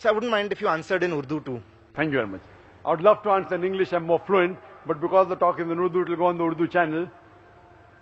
So I wouldn't mind if you answered in Urdu too. Thank you very much. I would love to answer in English. I'm more fluent, but because the talk is in Urdu, it will go on the Urdu channel.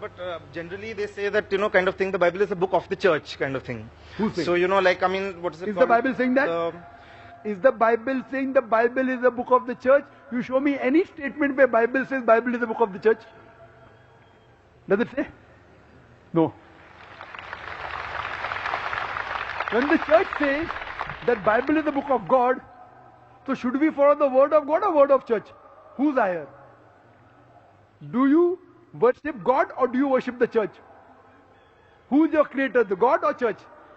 But generally they say that, kind of thing, the Bible is a book of the church kind of thing. Who says? So, like, I mean, what is it Is called? the Bible saying that? Is the Bible saying the Bible is a book of the church? You show me any statement where Bible says Bible is a book of the church. Does it say? No. When the church says that Bible is the book of God, so should we follow the word of God or word of church? Who's higher? Do you worship God or do you worship the church? Who's your creator, the God or church?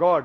God.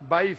22,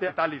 43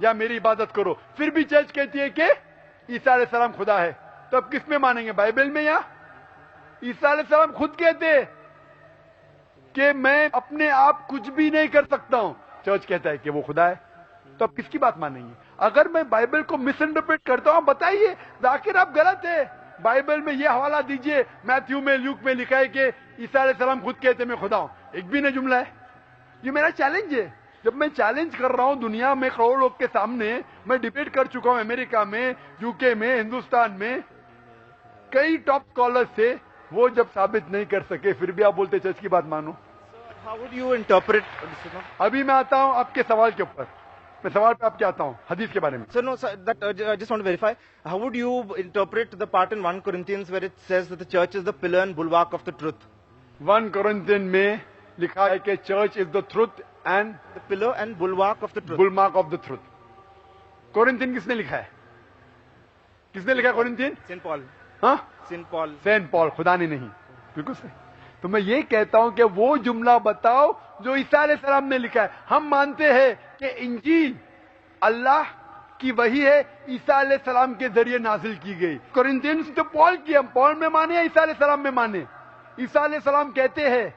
یا میری عبادت کرو. پھر بھی church کہتی ہے کہ عیسیٰ علیہ السلام خدا ہے. تو اب کس میں مانیں گے, بائبل میں یا عیسیٰ علیہ السلام خود کہتے کہ میں اپنے آپ کچھ بھی نہیں کر سکتا ہوں, چرچ کہتا ہے کہ وہ خدا ہے. تو اب کس کی بات مانیں گے؟ اگر میں بائبل کو مس انٹرپریٹ کرتا ہوں بتائیے, ذاکر آپ غلط ہے. بائبل میں یہ حوالہ دیجئے, میتھیو میں, لیوک میں لکھا ہے کہ عیسیٰ علیہ السلام خود کہتے میں خدا ہوں. ایک بھی نہیں جملہ ہے. یہ میرا چیلنج ہے. جب میں چیلنج کر رہا ہوں دنیا میں کروڑوں لوگ کے سامنے, میں ڈیبیٹ کر چکا ہوں امریکہ میں, یو کے میں, ہندوستان میں, کئی ٹاپ اسکالرز تھے, وہ جب ثابت نہیں کر سکے پھر بھی آپ بولتے چرچ کی بات مانو. How would you interpret? ابھی میں آتا ہوں آپ کے سوال کے اوپر, میں سوال پہ آپ کے آتا ہوں حدیث کے بارے میں. So no, sir, that I just want to verify. How would you interpret the part in 1 Corinthians where it says that the church is the pillar and bulwark of the truth? 1 Corinthians میں لکھا ہے کہ church is the truth and The pillar and bulwark of the truth. Bulwark of the truth. Corinthian کس نے لکھا ہے؟ کس نے لکھا ہے کورنتھین؟ Saint Paul. ہاں, Saint Paul. سینٹ پال, خدا نے نہیں. بالکل صحیح. تو میں یہ کہتا ہوں کہ وہ جملہ بتاؤ جو عیسیٰ علیہ السلام نے لکھا ہے. ہم مانتے ہیں کہ انجیل اللہ کی وحی ہے, عیسیٰ علیہ السلام کے ذریعے نازل کی گئی. کورنتھینس تو پال کی, ہم پال میں مانے یا عیسیٰ علیہ السلام میں مانے؟ عیسیٰ علیہ السلام کہتے ہیں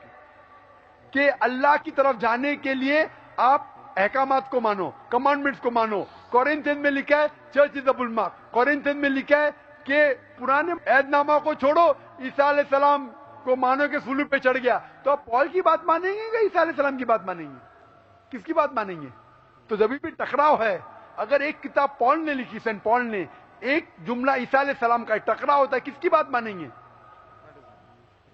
کہ اللہ کی طرف جانے کے لیے آپ احکامات کو مانو, کمانڈمنٹس کو مانو. کورنتھین میں لکھا ہے چرچ از اے بلمارک. کورنتھین میں لکھا ہے کہ پرانے عہد نامہ کو چھوڑو, عیسیٰ علیہ السلام کو مانو کہ صلیب پہ چڑھ گیا. تو آپ پال کی بات مانیں گے کہ عیسیٰ علیہ السلام کی بات مانیں گے؟ کس کی بات مانیں گے؟ تو جب بھی ٹکراؤ ہے, اگر ایک کتاب پال نے لکھی, سینٹ پال نے, ایک جملہ عیسیٰ علیہ السلام کا, ٹکراؤ ہوتا ہے, کس کی بات مانیں گے؟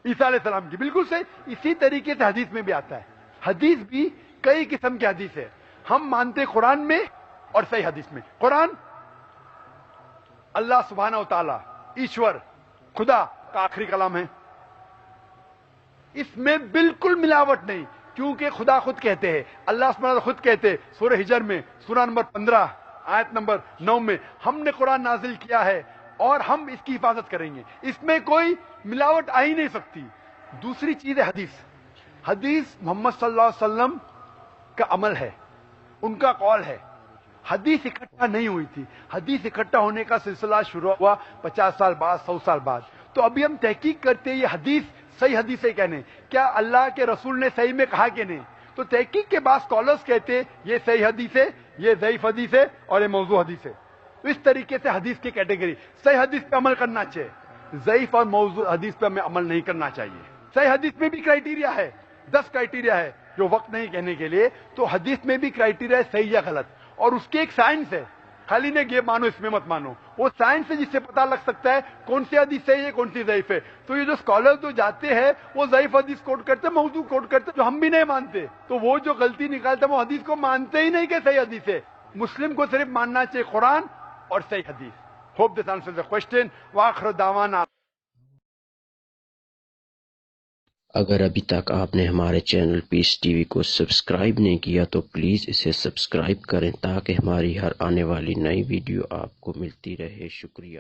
عیسیٰ علیہ السلام کی. بالکل صحیح. اسی طریقے سے حدیث میں بھی آتا ہے. حدیث بھی کئی قسم کی حدیث ہے. ہم مانتے قرآن میں اور صحیح حدیث میں. قرآن اللہ سبحانہ و تعالی, ایشور, خدا کا آخری کلام ہے. اس میں بالکل ملاوٹ نہیں, کیونکہ خدا خود کہتے ہیں, اللہ سبحانہ خود کہتے ہیں سورہ ہجر میں, سورہ نمبر 15 آیت نمبر 9 میں, ہم نے قرآن نازل کیا ہے اور ہم اس کی حفاظت کریں گے. اس میں کوئی ملاوٹ آ ہی نہیں سکتی. دوسری چیز ہے حدیث. حدیث محمد صلی اللہ علیہ وسلم کا عمل ہے, ان کا قول ہے. حدیث اکٹھا نہیں ہوئی تھی. حدیث اکٹھا ہونے کا سلسلہ شروع ہوا 50 سال بعد, 100 سال بعد. تو ابھی ہم تحقیق کرتے ہیں یہ حدیث صحیح حدیث ہے کیا نہیں, کیا اللہ کے رسول نے صحیح میں کہا کہ نہیں. تو تحقیق کے بعد اسکالرس کہتے ہیں یہ صحیح حدیث ہے, یہ ضعیف حدیث ہے اور یہ موضوع حدیث ہے. تو اس طریقے سے حدیث کی کیٹیگری, صحیح حدیث پہ عمل کرنا چاہیے, ضعیف اور موضوع حدیث پہ ہمیں عمل نہیں کرنا چاہیے. صحیح حدیث میں بھی کرائیٹیریا ہے, 10 کرائیٹیریا ہے جو وقت نہیں کہنے کے لیے. تو حدیث میں بھی کرائیٹیریا ہے صحیح یا غلط, اور اس کی ایک سائنس ہے. خالی نے یہ مانو اس میں مت مانو, وہ سائنس ہے جس سے پتا لگ سکتا ہے کون سی حدیث صحیح ہے کون سی ضعیف ہے. تو یہ جو اسکالر جو جاتے ہیں وہ ضعیف حدیث کوٹ کرتے, موضوع کوٹ کرتے, جو ہم بھی نہیں مانتے. تو وہ جو غلطی نکالتے وہ حدیث کو مانتے ہی نہیں کہ صحیح حدیث ہے. مسلم کو صرف ماننا چاہیے قرآن اور صحیح حدیث. Hope this answers the question. وآخر دعوانا. اگر ابھی تک آپ نے ہمارے چینل پیس ٹی وی کو سبسکرائب نہیں کیا تو پلیز اسے سبسکرائب کریں تاکہ ہماری ہر آنے والی نئی ویڈیو آپ کو ملتی رہے. شکریہ.